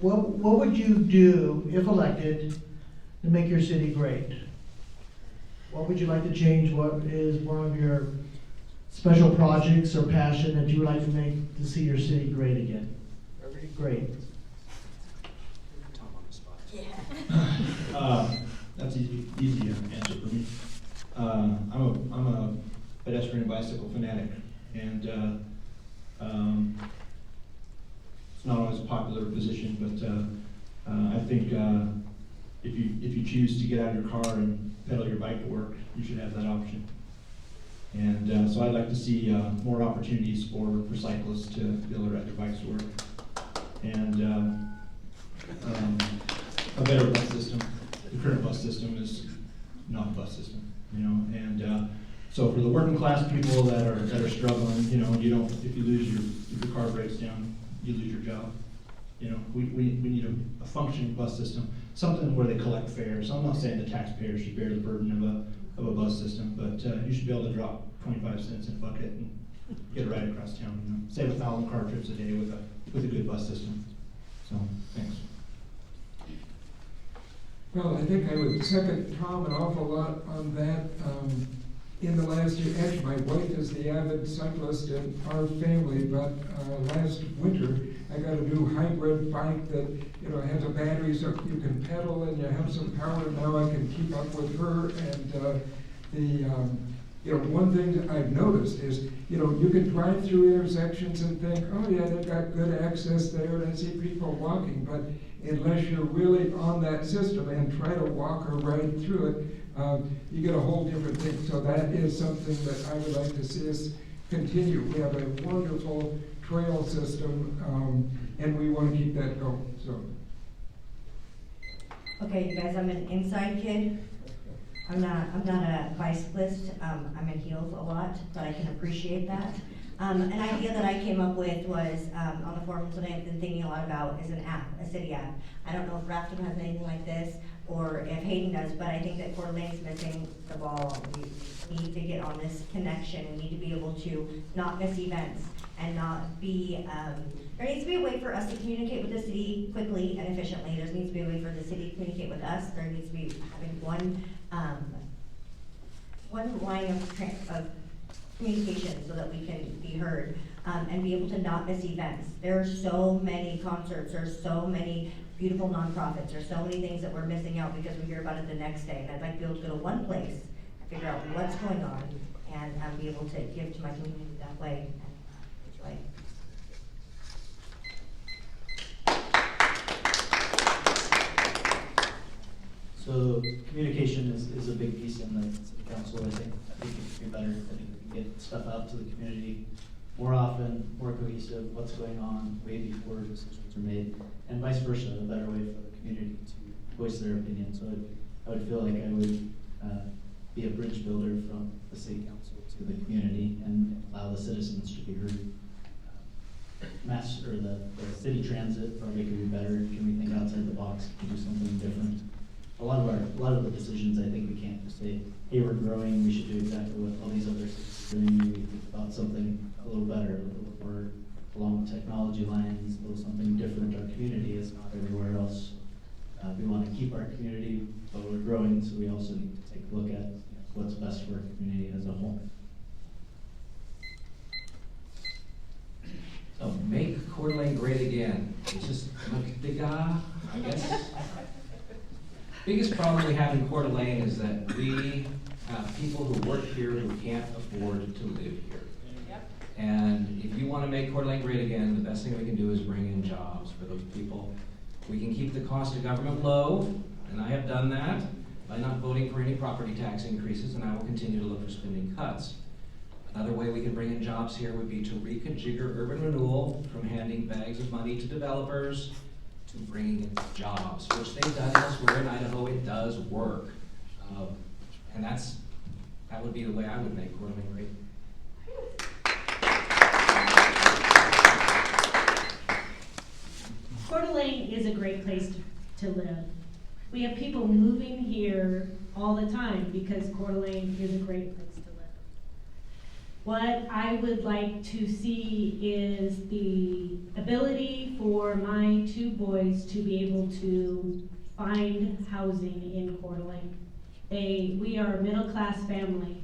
what would you do, if elected, to make your city great? What would you like to change? What is one of your special projects or passion that you would like to make to see your city great again? Great. That's easy answer for me. I'm a pedestrian and bicycle fanatic, and it's not always a popular position, but I think if you choose to get out of your car and pedal your bike to work, you should have that option. And so I'd like to see more opportunities for cyclists to be able to ride their bikes to work, and a better bus system. The current bus system is not a bus system, you know, and so for the working class people that are struggling, you know, if you lose if your car breaks down, you lose your job. You know, we need a functioning bus system, something where they collect fares. I'm not saying the taxpayers should bear the burden of a bus system, but you should be able to drop 25 cents in a bucket and get a ride across town. You know, save 1,000 car trips a day with a good bus system. So, thanks. Well, I think I would second Tom an awful lot on that. In the last year, actually, my wife is the avid cyclist in our family, but last winter I got a new hybrid bike that has a battery, so you can pedal and you have some power. Now I can keep up with her, and one thing that I've noticed is you can drive through intersections and think, oh yeah, they've got good access there, and I see people walking, but unless you're really on that system and try to walk or ride through it, you get a whole different thing. So that is something that I would like to see us continue. We have a wonderful trail system, and we want to keep that going. So. Okay, you guys, I'm an inside kid. I'm not a bicyclist. I'm in heels a lot, but I can appreciate that. An idea that I came up with was on the forums that I've been thinking a lot about is an app, a city app. I don't know if Rathdrum has anything like this or if Hayden does, but I think that Coeur d'Alene's missing the ball. We need to get on this connection. We need to be able to not miss events and not be, there needs to be a way for us to communicate with the city quickly and efficiently. There needs to be a way for the city to communicate with us. There needs to be having one line of communication so that we can be heard and be able to not miss events. There are so many concerts, there are so many beautiful nonprofits, there are so many things that we're missing out because we hear about it the next day. And I'd like to be able to go to one place and figure out what's going on and be able to give to my community that way. And So communication is a big piece in the city council. I think it could be better. I think we can get stuff out to the community more often, more cohesive, what's going on way before decisions are made, and vice versa, a better way for the community to voice their opinion. So I would feel like I would be a bridge builder from the city council to the community and allow the citizens to be heard. The city transit probably could be better. Can we think outside the box? Can we do something different? A lot of the decisions, I think we can't just say, hey, we're growing, we should do exactly what all these other cities are doing. We think about something a little better, a little more along technology lines, a little something different. Our community is not everywhere else. We want to keep our community, but we're growing, so we also need to take a look at what's best for our community as a whole. So make Coeur d'Alene great again. It's just I guess. Biggest problem we have in Coeur d'Alene is that we have people who work here who can't afford to live here. Yep. And if you want to make Coeur d'Alene great again, the best thing we can do is bring in jobs for those people. We can keep the cost of government low, and I have done that by not voting for any property tax increases, and I will continue to look for spending cuts. Another way we can bring in jobs here would be to reconfigure urban renewal from handing bags of money to developers to bringing in jobs, which they've done elsewhere in Idaho. It does work. And that would be the way I would make Coeur d'Alene great. Coeur d'Alene is a great place to live. We have people moving here all the time because Coeur d'Alene is a great place to live. What I would like to see is the ability for my 2 boys to be able to find housing in Coeur d'Alene. We are a middle-class family.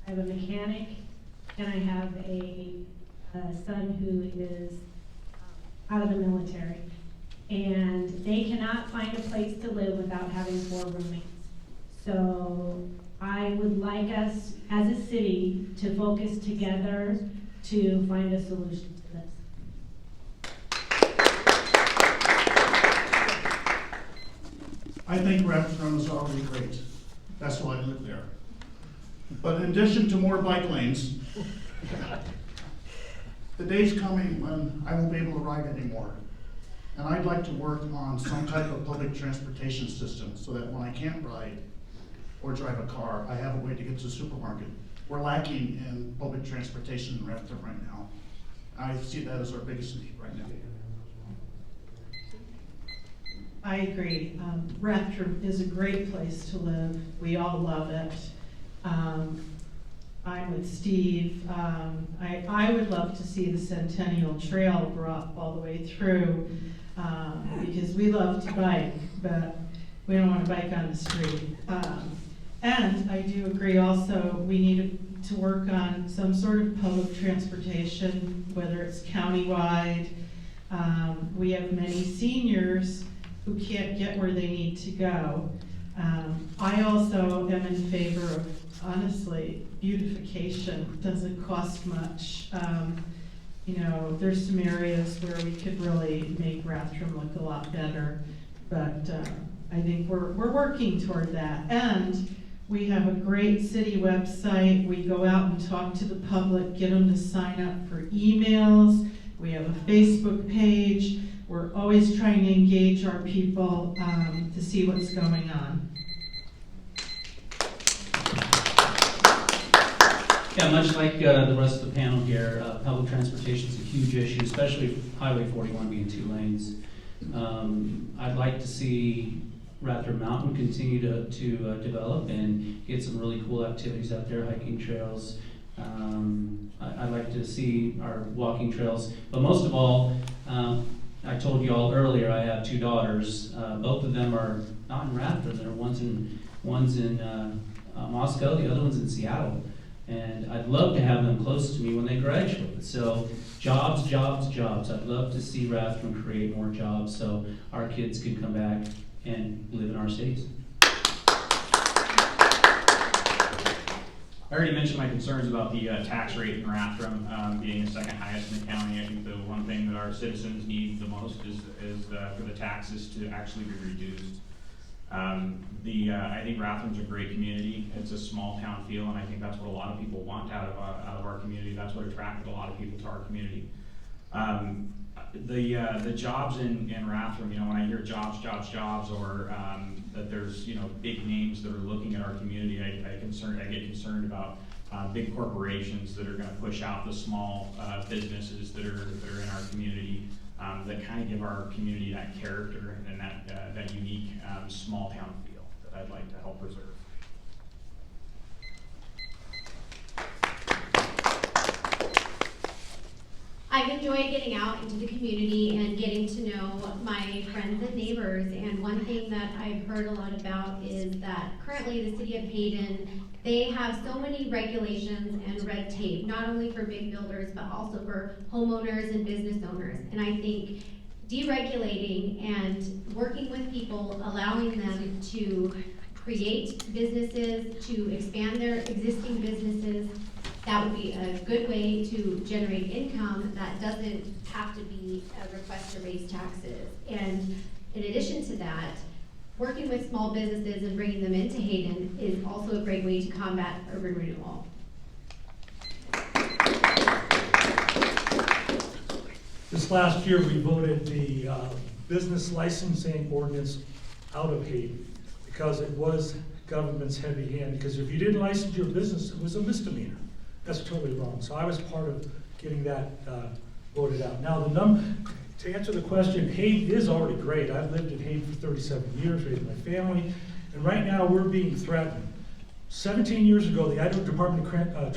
I have a mechanic, and I have a son who is out of the military. And they cannot find a place to live without having 4 roommates. So I would like us as a city to focus together to find a solution to this. I think Rathdrum is already great. That's why I live there. But in addition to more bike lanes, the day's coming when I won't be able to ride anymore. And I'd like to work on some type of public transportation system so that when I can't ride or drive a car, I have a way to get to the supermarket. We're lacking in public transportation in Rathdrum right now. I see that as our biggest need right now. I agree. Rathdrum is a great place to live. We all love it. I'm with Steve. I would love to see the Centennial Trail brought all the way through because we love to bike, but we don't want to bike on the street. And I do agree also we need to work on some sort of public transportation, whether it's countywide. We have many seniors who can't get where they need to go. I also am in favor of, honestly, beautification. Doesn't cost much. You know, there's some areas where we could really make Rathdrum look a lot better, but I think we're working toward that. And we have a great city website. We go out and talk to the public, get them to sign up for emails. We have a Facebook page. We're always trying to engage our people to see what's going on. Yeah, much like the rest of the panel here, public transportation is a huge issue, especially Highway 41 being 2 lanes. I'd like to see Rathdrum Mountain continue to develop and get some really cool activities out there, hiking trails. I'd like to see our walking trails, but most of all, I told you all earlier I have 2 daughters. Both of them are not in Rathdrum. One's in Moscow, the other one's in Seattle. And I'd love to have them close to me when they graduate. So jobs, jobs, jobs. I'd love to see Rathdrum create more jobs so our kids can come back and live in our cities. I already mentioned my concerns about the tax rate in Rathdrum being the 2nd highest in the county. I think the one thing that our citizens need the most is for the taxes to actually be reduced. I think Rathdrum's a great community. It's a small town feel, and I think that's what a lot of people want out of our community. That's what attracted a lot of people to our community. The jobs in Rathdrum, you know, when I hear jobs, or that there's, you know, big names that are looking at our community, I get concerned about big corporations that are going to push out the small businesses that are in our community, that kind of give our community that character and that unique small town feel that I'd like to help preserve. I've enjoyed getting out into the community and getting to know my friends and neighbors. And one thing that I've heard a lot about is that currently the city of Hayden, they have so many regulations and red tape, not only for big builders, but also for homeowners and business owners. And I think deregulating and working with people, allowing them to create businesses, to expand their existing businesses, that would be a good way to generate income that doesn't have to be a request to raise taxes. And in addition to that, working with small businesses and bringing them into Hayden is also a great way to combat urban renewal. This last year, we voted the business licensing ordinance out of Hayden because it was government's heavy hand. Because if you didn't license your business, it was a misdemeanor. That's totally wrong. So I was part of getting that voted out. Now, to answer the question, Hayden is already great. I've lived in Hayden for 37 years, raised my family, and right now we're being threatened. 17 years ago, the Idaho Department of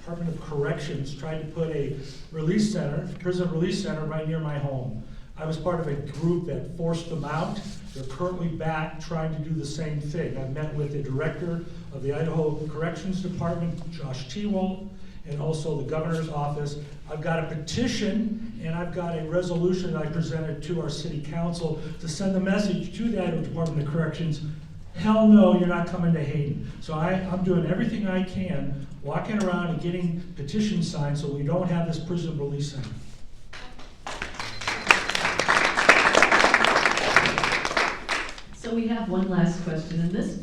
Department of Corrections tried to put a release center, prison release center right near my home. I was part of a group that forced them out. They're currently back trying to do the same thing. I met with the director of the Idaho Corrections Department, Josh Tewalt, and also the governor's office. I've got a petition and I've got a resolution that I presented to our city council to send a message to the Idaho Department of Corrections. Hell no, you're not coming to Hayden. So I'm doing everything I can, walking around and getting petitions signed so we don't have this prison release center. So we have one last question, and this